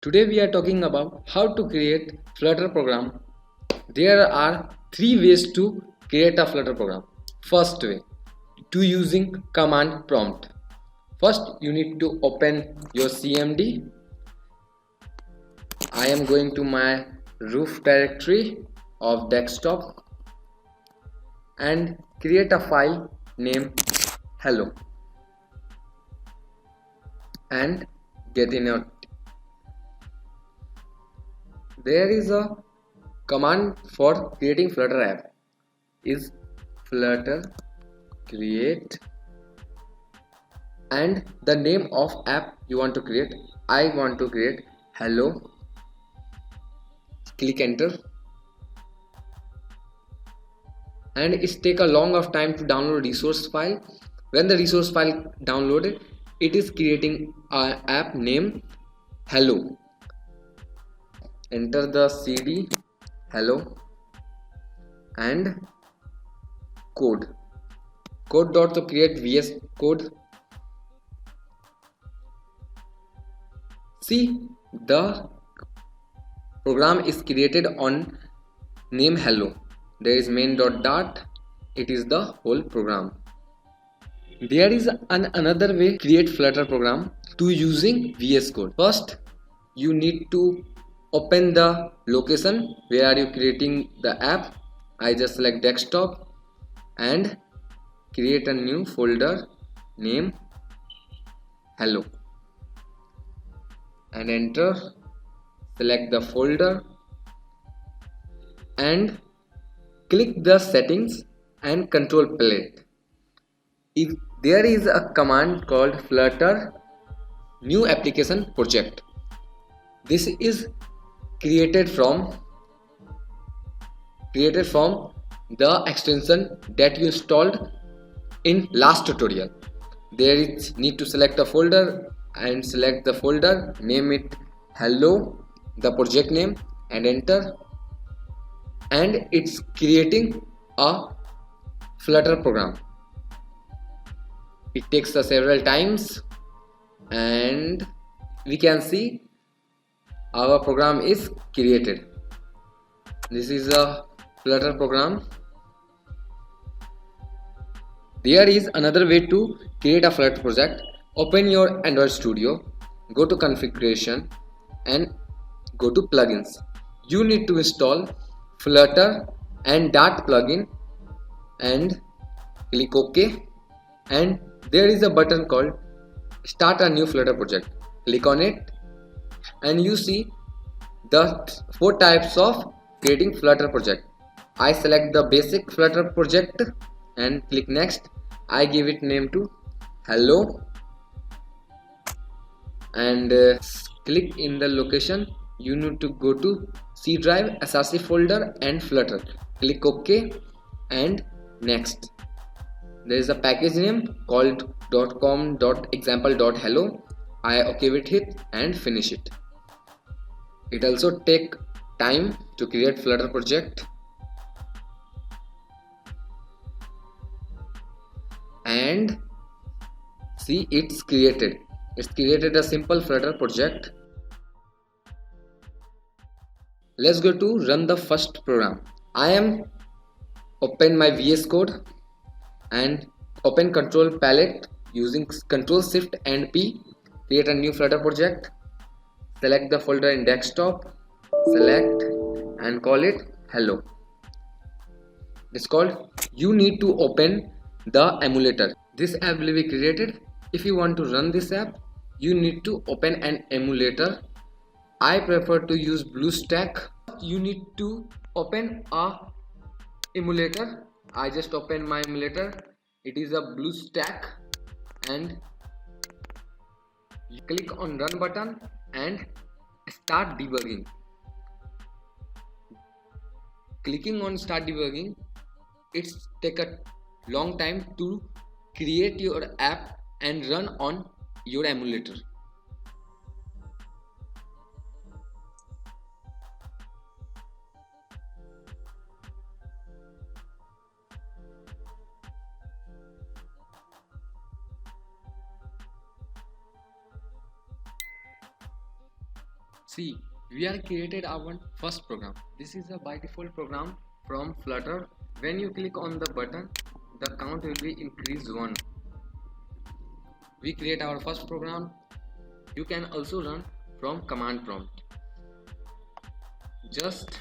Today we are talking about how to create Flutter program. There are three ways to create a Flutter program. First way, to using command prompt. First you need to open your CMD. I am going to my root directory of desktop and create a file named hello and get in it. There is a command for creating Flutter app is flutter create and the name of app you want to create. I want to create hello. Click enter and it take a long of time to download resource file. When the resource file downloaded, it is creating an app name hello. Enter the cd hello and code dot to create VS Code. See, the program is created on name hello. There is main dot dart. It is the whole program. There is another way to create Flutter program to using VS Code. First, you need to open the location where are you creating the app. I just select desktop and create a new folder name hello and enter. Select the folder and click the settings and control palette. If there is a command called flutter new application project. This is created from the extension that you installed in last tutorial. There is need to select a folder and select the folder, name it hello, the project name and enter, and it's creating a Flutter program. It takes several times and we can see our program is created. This is a Flutter program. There is another way to create a Flutter project. Open your Android Studio, go to configuration and go to plugins. You need to install Flutter and Dart plugin and click OK, and there is a button called start a new Flutter project. Click on it and you see the four types of creating Flutter project. I select the basic Flutter project and click next. I give it name to hello and click in the location. You need to go to C drive, SRC folder and Flutter. Click OK and next. There is a package name called .com.example.hello. I OK with it and finish it. It also take time to create Flutter project, and see it's created a simple Flutter project. Let's go to run the first program. I am open my VS Code and open control palette using Control Shift and P. Create a new Flutter project. Select the folder in desktop, select and call it hello. It's called. You need to open the emulator. This app will be created. If you want to run this app, you need to open an emulator. I prefer to use BlueStack. You need to open a emulator. I just open my emulator. It is a BlueStack and you click on run button and start debugging. Clicking on start debugging, it's take a long time to create your app and run on your emulator. See, we are created our first program. This is a by default program from Flutter. When you click on the button, the count will be increased 1. We create our first program. You can also run from command prompt. Just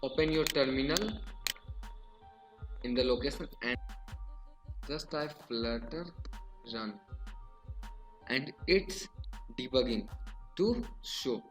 open your terminal in the location and just type flutter run, and it's debugging to show.